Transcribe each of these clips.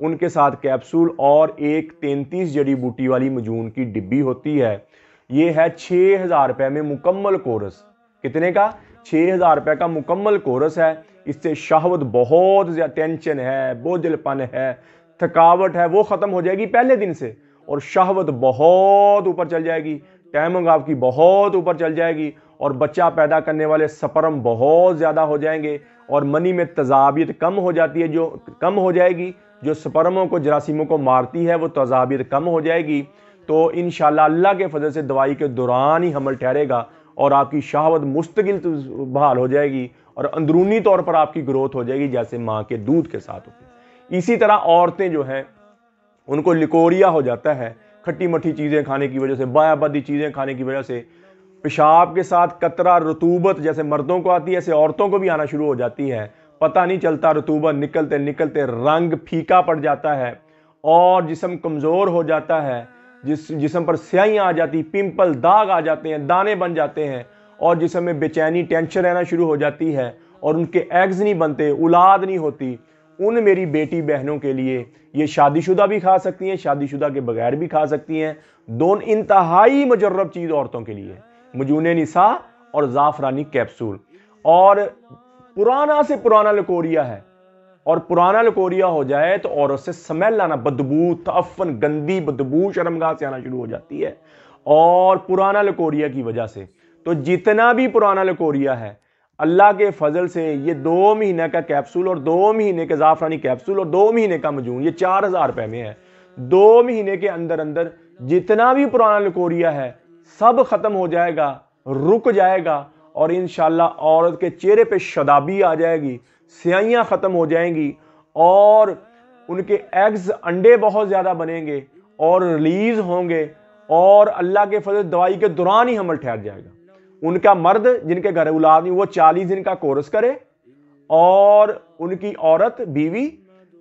ان کے ساتھ کیپسول اور ایک 33 جڑی بوٹی والی مجون کی ڈبی ہوتی ہے۔ یہ ہے 6000 روپے میں مکمل کورس۔ کتنے کا؟ 6000 روپے کا مکمل کورس ہے۔ اس سے شہوت بہت زیادہ، ٹینشن ہے، بوجھل پن ہے، تھکاوٹ ہے، وہ ختم ہو جائے گی پہلے دن سے، اور شہوت بہت اوپر چل جائے گی، ٹائمنگ آپ کی بہت اوپر چل جائے گی، اور بچہ پیدا کرنے والے سپرم بہت زیادہ ہو جائیں گے، اور منی میں تضابیت کم ہو جاتی ہے، جو کم ہو جائے گی، جو سپرموں کو، جراثیموں کو مارتی ہے، وہ تضابیت کم ہو جائے گی۔ تو انشاءاللہ اللہ کے فضل سے دوائی کے دوران ہی حمل ٹھہرے گا، اور آپ کی شہوت مستقل بحال ہو جائے گی، اور اندرونی طور پر آپ کی گروتھ ہو جائے گی جیسے ماں کے دودھ کے ساتھ ہوتی ہے۔ اسی طرح عورتیں جو ہیں ان کو لیکوریا ہو جاتا ہے کھٹی مٹھی چیزیں کھانے کی وجہ سے، بایا بدی چیزیں کھانے کی وجہ سے، پیشاب کے ساتھ قطرہ رطوبت جیسے مردوں کو آتی ہے ایسے عورتوں کو بھی آنا شروع ہو جاتی ہے، پتہ نہیں چلتا، رطوبت نکلتے نکلتے رنگ پھیکا پڑ جاتا ہے، اور جسم کمزور ہو جاتا ہے، جسم پر سیاہیاں آ جاتی، پمپل، داغ آ جاتے ہیں، دانے بن جاتے ہیں، اور جسم میں بے چینی، ٹینشن رہنا شروع ہو جاتی ہے، اور ان کے ایگز نہیں بنتے، اولاد نہیں ہوتی۔ ان میری بیٹی بہنوں کے لیے یہ شادی شدہ بھی کھا سکتی ہیں، شادی شدہ کے بغیر بھی کھا سکتی ہیں، دونوں انتہائی مجرب چیز عورتوں کے لیے، مجون نساء اور زعفرانی کیپسول۔ اور پرانا سے پرانا لکوریا ہے، اور پرانا لکوریا ہو جائے تو عورت سے سمیل آنا، بدبو، تعفن، گندی بدبو شرمگاہ سے آنا شروع ہو جاتی ہے، اور پرانا لکوریا کی وجہ سے۔ تو جتنا بھی پرانا لکوریا ہے، اللہ کے فضل سے یہ 2 مہینے کا کیپسول اور 2 مہینے کے زعفرانی کیپسول اور 2 مہینے کا مجون، یہ 4000 روپے میں ہے۔ 2 مہینے کے اندر اندر جتنا بھی پرانا لکوریا ہے سب ختم ہو جائے گا، رک جائے گا، اور انشاءاللہ عورت کے چہرے پہ شدابی آ جائے گی، سیاہیاں ختم ہو جائیں گی، اور ان کے ایگز، انڈے بہت زیادہ بنیں گے اور ریلیز ہوں گے، اور اللہ کے فضل دوائی کے دوران ہی حمل ٹھہر جائے گا۔ ان کا مرد جن کے گھر اولاد نہیں، وہ 40 دن کا کورس کرے، اور ان کی عورت، بیوی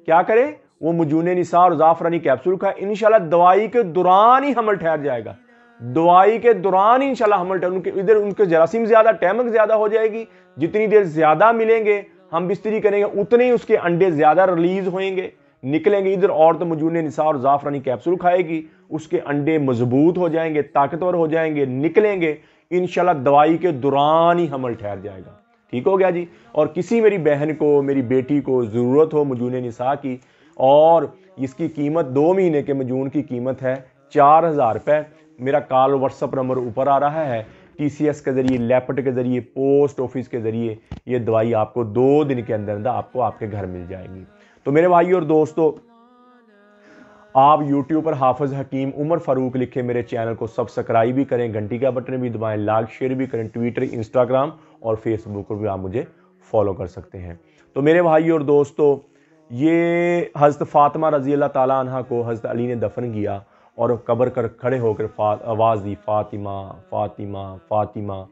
کیا کرے؟ وہ مجون نساء اور زعفرانی کیپسول کھائے، انشاءاللہ دوائی کے دوران ہی حمل ٹھہر جائے گا، دوائی کے دوران انشاءاللہ حمل ٹھہر، ادھر ان کے جراثیم زیادہ، ٹائمنگ زیادہ ہو جائے گی، جتنی دیر زیادہ ملیں گے ہم بستری کریں گے اتنے ہی اس کے انڈے زیادہ ریلیز ہوئیں گے، نکلیں گے۔ ادھر عورت مجون نساء اور زعفرانی کیپسول کھائے گی، اس کے انڈے مضبوط ہو جائیں گے، طاقتور ہو جائیں گے، نکلیں گے، انشاءاللہ دوائی کے دوران ہی حمل ٹھہر جائے گا۔ ٹھیک ہو گیا جی؟ اور کسی میری بہن کو، میری بیٹی کو ضرورت ہو مجون نساء کی، اور اس کی قیمت 2 مہینے کے مجون کی قیمت ہے 4000 روپے، میرا کال واٹس اپ نمبر اوپر آ رہا ہے، TCS کے ذریعے، لیپٹ کے ذریعے، پوسٹ آفس کے ذریعے یہ دوائی آپ کو 2 دن کے اندر اندر آپ کو آپ کے گھر مل جائے گی۔ تو میرے بھائی اور دوستو، آپ یوٹیوب پر حافظ حکیم عمر فاروق لکھے میرے چینل کو سبسکرائب بھی کریں، گھنٹی کا بٹن بھی دبائیں، لائک شیئر بھی کریں، ٹویٹر، انسٹاگرام اور فیس بک پر بھی آپ مجھے فالو کر سکتے ہیں۔ تو میرے بھائی اور دوستو، یہ حضرت فاطمہ رضی اللہ تعالیٰ عنہ کو حضرت علی نے دفن کیا، اور قبر کر کھڑے ہو کر آواز دی، فاطمہ فاطمہ فاطمہ۔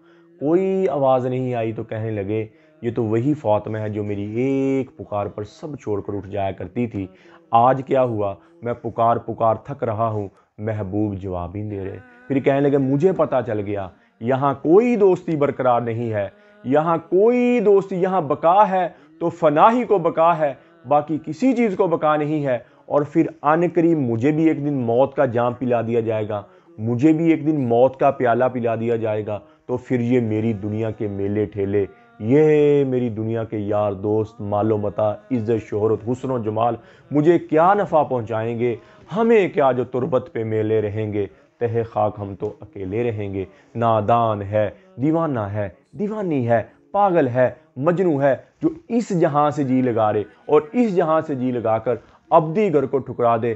کوئی آواز نہیں آئی تو کہنے لگے یہ تو وہی فاطمہ ہے جو میری ایک پکار پر سب چھوڑ کر اٹھ جایا کرتی تھی، آج کیا ہوا؟ میں پکار پکار تھک رہا ہوں، محبوب جواب ہی دے رہے۔ پھر کہنے لگے مجھے پتا چل گیا یہاں کوئی دوستی برقرار نہیں ہے، یہاں کوئی دوستی، یہاں بقا ہے تو فنا ہی کو بقا ہے، باقی کسی چیز کو بقا نہیں ہے۔ اور پھر آن قریب مجھے بھی ایک دن موت کا جام پلا دیا جائے گا، مجھے بھی ایک دن موت کا پیالہ پلا دیا جائے گا، تو پھر یہ میری دنیا کے میلے ٹھیلے، یہ میری دنیا کے یار دوست، مال و متاع، عزت، شہرت، حسن و جمال مجھے کیا نفع پہنچائیں گے؟ ہمیں کیا جو تربت پہ میلے رہیں گے، تہ خاک ہم تو اکیلے رہیں گے۔ نادان ہے، دیوانہ ہے، دیوانی ہے، پاگل ہے، مجنوں ہے، جو اس جہاں سے جی لگا رہے اور اس جہاں سے جی لگا کر ابدی گھر کو ٹھکرا دے،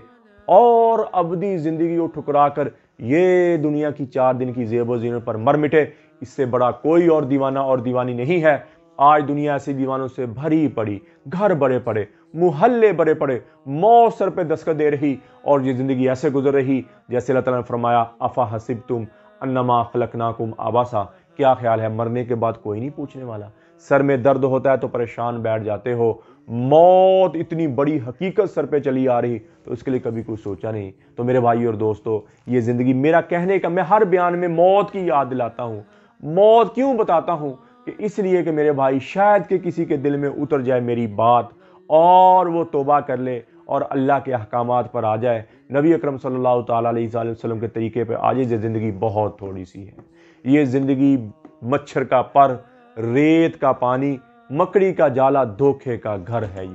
اور ابدی زندگی کو ٹھکرا کر یہ دنیا کی 4 دن کی زیب و زینت پر مر مٹے، اس سے بڑا کوئی اور دیوانہ اور دیوانی نہیں ہے۔ آج دنیا ایسے دیوانوں سے بھری پڑی، گھر بڑے پڑے، محلے بڑے پڑے، موت سر پہ دستک دے رہی، اور یہ زندگی ایسے گزر رہی جیسے اللہ تعالیٰ نے فرمایا افا حسبتم انما خلقناکم عبثا، کیا خیال ہے مرنے کے بعد کوئی نہیں پوچھنے والا؟ سر میں درد ہوتا ہے تو پریشان بیٹھ جاتے ہو، موت اتنی بڑی حقیقت سر پہ چلی آ رہی تو اس کے لیے کبھی کوئی سوچا نہیں۔ تو میرے بھائی اور دوستو، یہ زندگی، میرا کہنے کا، میں ہر بیان میں موت کی یاد دلاتا ہوں۔ موت کیوں بتاتا ہوں؟ کہ اس لیے کہ میرے بھائی شاید کہ کسی کے دل میں اتر جائے میری بات، اور وہ توبہ کر لے اور اللہ کے احکامات پر آ جائے، نبی اکرم صلی اللہ تعالیٰ علیہ وسلم کے طریقے پہ آ جائے، زندگی بہت تھوڑی سی ہے۔ یہ زندگی مچھر کا پر، ریت کا پانی، مکڑی کا جالا، دھوکے کا گھر ہے۔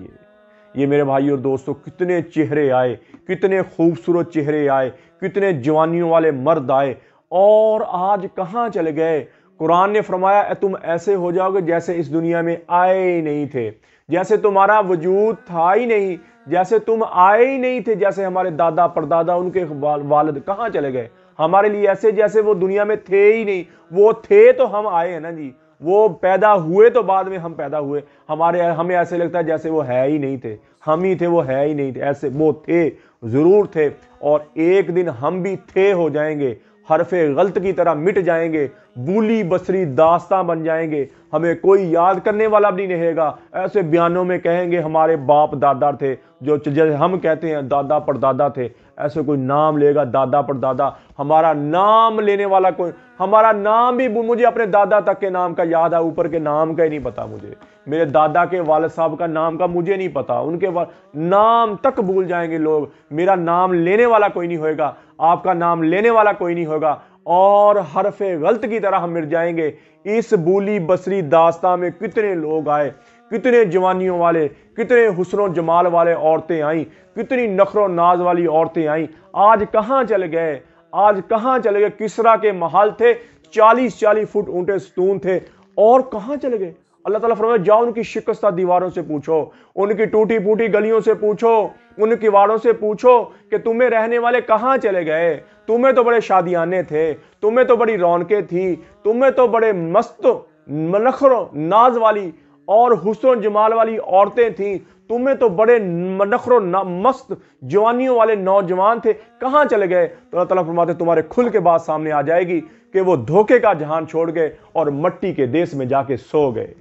یہ میرے بھائی اور دوستو، کتنے چہرے آئے، کتنے خوبصورت چہرے آئے، کتنے جوانیوں والے مرد آئے، اور آج کہاں چلے گئے؟ قرآن نے فرمایا تم ایسے ہو جاؤ گے جیسے اس دنیا میں آئے ہی نہیں تھے، جیسے تمہارا وجود تھا ہی نہیں، جیسے تم آئے ہی نہیں تھے، جیسے ہمارے دادا پردادا ان کے والد کہاں چلے گئے؟ ہمارے لیے ایسے جیسے وہ دنیا میں تھے ہی نہیں۔ وہ تھے تو ہم آئے ہیں نا جی، وہ پیدا ہوئے تو بعد میں ہم پیدا ہوئے، ہمیں ایسے لگتا ہے جیسے وہ ہے ہی نہیں تھے، ہم ہی تھے، وہ ہے ہی نہیں تھے۔ ایسے وہ تھے، ضرور تھے، اور ایک دن ہم بھی تھے ہو جائیں گے، حرف غلط کی طرح مٹ جائیں گے، بولی بصری داستاں بن جائیں گے، ہمیں کوئی یاد کرنے والا بھی نہیں رہے گا۔ ایسے بیانوں میں کہیں گے ہمارے باپ دادا تھے، جو جیسے ہم کہتے ہیں دادا پر دادا تھے، ایسے کوئی نام لے گا دادا پر دادا، ہمارا نام لینے والا کوئی، ہمارا نام بھی مجھے اپنے دادا تک کے نام کا یاد ہے، اوپر کے نام کا ہی نہیں پتا مجھے، میرے دادا کے والد صاحب کا نام کا مجھے نہیں پتا، ان کے نام تک بھول جائیں گے لوگ۔ میرا نام لینے والا کوئی نہیں ہوئے گا، آپ کا نام لینے والا کوئی نہیں ہوگا، اور حرف غلط کی طرح ہم مٹ جائیں گے۔ اس بولی بصری داستان میں کتنے لوگ آئے، کتنے جوانیوں والے، کتنے حسن و جمال والے عورتیں آئیں، کتنی نخر و ناز والی عورتیں آئیں، آج کہاں چلے گئے؟ آج کہاں چلے گئے؟ کسرا کے محل تھے، 40 فٹ اونٹے ستون تھے، اور کہاں چلے گئے؟ اللہ تعالیٰ فرمایا جاؤ ان کی شکستہ دیواروں سے پوچھو، ان کی ٹوٹی پوٹی گلیوں سے پوچھو، ان کی واڑوں سے پوچھو کہ تمہیں رہنے والے کہاں چلے گئے؟ تمہیں تو بڑے شادیانے تھے، تمہیں تو بڑی رونقیں تھی، تمہیں تو بڑے مست نخر و ناز والی اور حسن و جمال والی عورتیں تھیں، تمہیں تو بڑے نخر و مست جوانیوں والے نوجوان تھے، کہاں چلے گئے؟ تو اللہ تعالیٰ فرماتے تمہارے کھل کے بات سامنے آ جائے گی کہ وہ دھوکے کا جہان چھوڑ گئے اور مٹی کے دیس میں جا کے سو گئے۔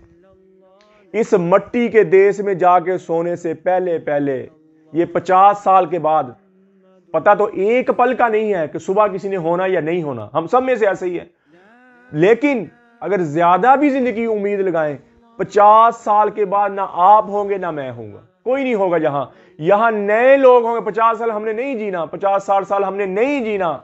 اس مٹی کے دیس میں جا کے سونے سے پہلے یہ 50 سال کے بعد، پتہ تو ایک پل کا نہیں ہے کہ صبح کسی نے ہونا یا نہیں ہونا، ہم سب میں سے ایسے ہی ہے، لیکن اگر زیادہ بھی زندگی امید لگائیں، 50 سال کے بعد نہ آپ ہوں گے نہ میں ہوں گا، کوئی نہیں ہوگا یہاں نئے لوگ ہوں گے۔ 50 سال ہم نے نہیں جینا، 50-60 سال ہم نے نہیں جینا،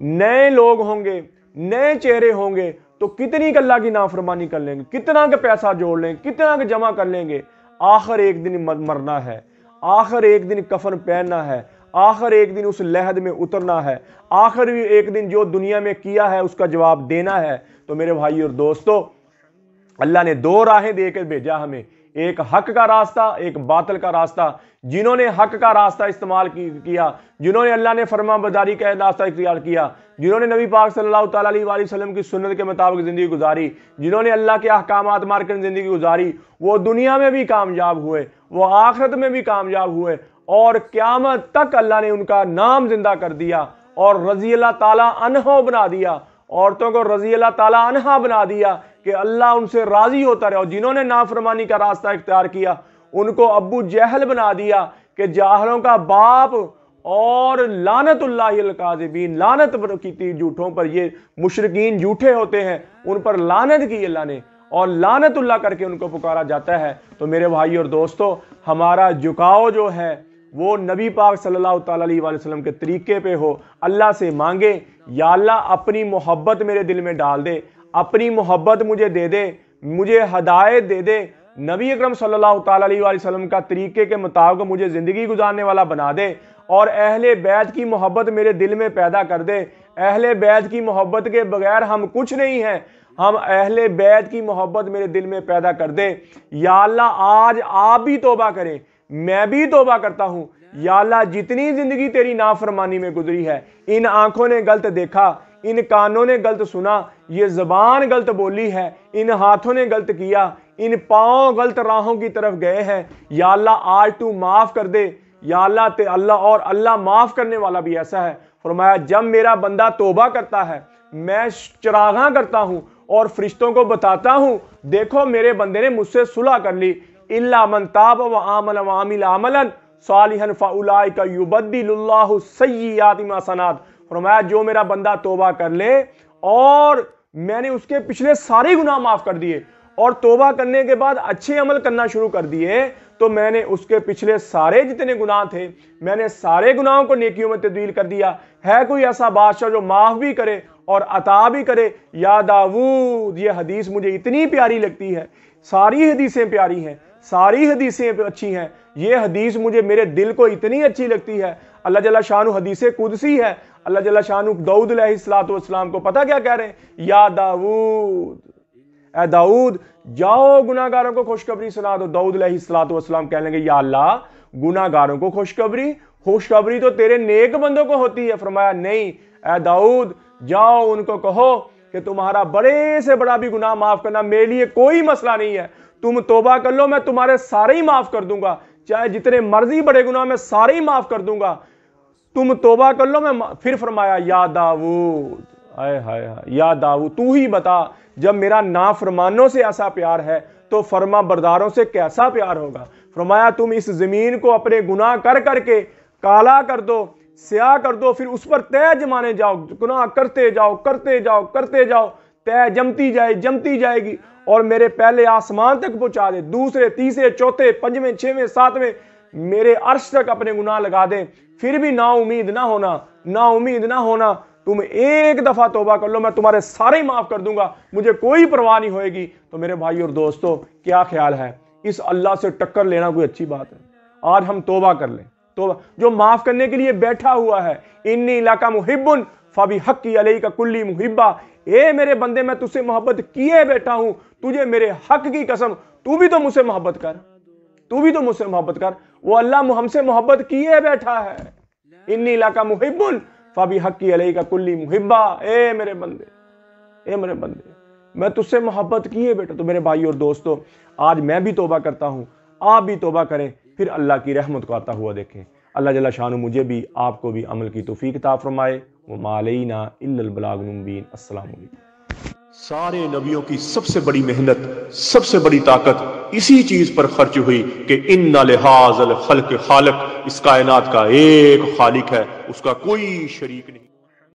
نئے لوگ ہوں گے، نئے چہرے ہوں گے، تو کتنی اللہ کی نافرمانی کر لیں گے، کتنا کا پیسہ جوڑ لیں گے، کتنا کا جمع کر لیں گے، آخر ایک دن مرنا ہے، آخر ایک دن کفن پہننا ہے، آخر ایک دن اس لحد میں اترنا ہے، آخر ایک دن جو دنیا میں کیا ہے اس کا جواب دینا ہے۔ تو میرے بھائی اور دوستو، اللہ نے 2 راہیں دے کے بھیجا ہمیں، ایک حق کا راستہ، ایک باطل کا راستہ۔ جنہوں نے حق کا راستہ استعمال کیا، جنہوں نے اللہ نے فرما برداری کا راستہ اختیار کیا، جنہوں نے نبی پاک صلی اللہ تعالیٰ علیہ وسلم کی سنت کے مطابق زندگی گزاری، جنہوں نے اللہ کے احکامات مار کر زندگی گزاری، وہ دنیا میں بھی کامیاب ہوئے، وہ آخرت میں بھی کامیاب ہوئے، اور قیامت تک اللہ نے ان کا نام زندہ کر دیا اور رضی اللہ تعالیٰ عنہ بنا دیا، عورتوں کو رضی اللہ تعالیٰ عنہ بنا دیا کہ اللہ ان سے راضی ہوتا رہے۔ اور جنہوں نے نافرمانی کا راستہ اختیار کیا ان کو ابو جہل بنا دیا کہ جاہلوں کا باپ، اور لعنت اللہ الکاذبین، لعنت کی تھی جھوٹوں پر، یہ مشرکین جھوٹے ہوتے ہیں، ان پر لعنت کی اللہ نے، اور لعنت اللہ کر کے ان کو پکارا جاتا ہے۔ تو میرے بھائی اور دوستو، ہمارا جھکاؤ جو ہے وہ نبی پاک صلی اللہ تعالیٰ علیہ وسلم کے طریقے پہ ہو۔ اللہ سے مانگے یا اللہ اپنی محبت میرے دل میں ڈال دے، اپنی محبت مجھے دے دے، مجھے ہدایت دے دے، نبی اکرم صلی اللہ تعالیٰ علیہ وسلم کا طریقے کے مطابق مجھے زندگی گزارنے والا بنا دے، اور اہل بیت کی محبت میرے دل میں پیدا کر دے۔ اہل بیت کی محبت کے بغیر ہم کچھ نہیں ہیں، ہم اہل بیت کی محبت میرے دل میں پیدا کر دے۔ یا اللہ آج آپ بھی توبہ کریں، میں بھی توبہ کرتا ہوں۔ یا اللہ جتنی زندگی تیری نافرمانی میں گزری ہے، ان آنکھوں نے غلط دیکھا، ان کانوں نے غلط سنا، یہ زبان غلط بولی ہے، ان ہاتھوں نے غلط کیا، ان پاؤں غلط راہوں کی طرف گئے ہیں، یا اللہ آج تو معاف کر دے۔ یا اللہ اور اللہ معاف کرنے والا بھی ایسا ہے، فرمایا جب میرا بندہ توبہ کرتا ہے میں چراغاں کرتا ہوں اور فرشتوں کو بتاتا ہوں دیکھو میرے بندے نے مجھ سے صلح کر لی، الا من تاب وآمن وعمل عملا صالحا فاولئک یبدل اللہ السیئات حسنات۔ فرمایا جو میرا بندہ توبہ کر لے اور میں نے اس کے پچھلے سارے گناہ معاف کر دیے اور توبہ کرنے کے بعد اچھے عمل کرنا شروع کر دیے، تو میں نے اس کے پچھلے سارے جتنے گناہ تھے میں نے سارے گناہوں کو نیکیوں میں تبدیل کر دیا. ہے کوئی ایسا بادشاہ جو معاف بھی کرے اور عطا بھی کرے؟ یا داؤد. یہ حدیث مجھے اتنی پیاری لگتی ہے. ساری حدیثیں پیاری ہیں, ساری حدیثیں اچھی ہیں. یہ حدیث مجھے میرے دل کو اتنی اچھی لگتی ہے. اللہ جل شانہ حدیث قدسی ہے. اللہ جل شانہ داؤد علیہ السلام کو پتہ کیا کہہ رہے ہیں؟ یا داؤد, اے داؤد جاؤ گناہ گاروں کو خوشخبری سنا دو. داؤد علیہ السلام کہنے لگے یا اللہ گناہ گاروں کو خوشخبری تو تیرے نیک بندوں کو ہوتی ہے. فرمایا نہیں اے داؤد جاؤ ان کو کہو کہ تمہارا بڑے سے بڑا بھی گناہ معاف کرنا میرے لیے کوئی مسئلہ نہیں ہے. تم توبہ کر لو میں تمہارے سارے ہی معاف کر دوں گا, چاہے جتنے مرضی بڑے گناہ میں سارے ہی معاف کر دوں گا. تم توبہ کر لو میں. پھر فرمایا یا داؤد, ہائے ہائے یا داؤد تو ہی بتا جب میرا نافرمانوں سے ایسا پیار ہے تو فرما برداروں سے کیسا پیار ہوگا. فرمایا تم اس زمین کو اپنے گناہ کر کر کے کالا کر دو, سیاہ کر دو, پھر اس پر طے جمانے جاؤ, گناہ کرتے جاؤ, طے جمتی جائے گی اور میرے پہلے آسمان تک پہنچا دے, دوسرے تیسرے چوتھے پنجویں چھویں ساتویں میرے عرش تک اپنے گناہ لگا دے. پھر بھی نا امید نہ ہونا. تم ایک دفعہ توبہ کر لو میں تمہارے سارے معاف کر دوں گا, مجھے کوئی پرواہ نہیں ہوئے گی. تو میرے بھائی اور دوستو کیا خیال ہے؟ اس اللہ سے ٹکر لینا کوئی اچھی بات ہے؟ آج ہم توبہ کر لیں. توبہ جو معاف کرنے کے لیے بیٹھا ہوا ہے, انی لکا محب فبحقی علیک کلی محبہ. اے میرے بندے میں تجھ سے محبت کیے بیٹھا ہوں, تجھے میرے حق کی قسم تو بھی تو مجھ سے محبت کر. وہ اللہ ہم سے محبت کیے بیٹھا ہے. انی لکا محب فبحقی علیک کلی محبہ. اے میرے بندے میں تجھ سے محبت کیے بیٹا. تو میرے بھائی اور دوستو آج میں بھی توبہ کرتا ہوں, آپ بھی توبہ کریں, پھر اللہ کی رحمت کو آتا ہوا دیکھیں. اللہ جل شانہ مجھے بھی آپ کو بھی عمل کی توفیق عطا فرمائے. وما علینا الا البلاغ المبین. السلام علیکم. سارے نبیوں کی سب سے بڑی محنت, سب سے بڑی طاقت اسی چیز پر خرچ ہوئی کہ ان لہٰذا الخلق خالق, اس کائنات کا ایک خالق ہے, اس کا کوئی شریک نہیں.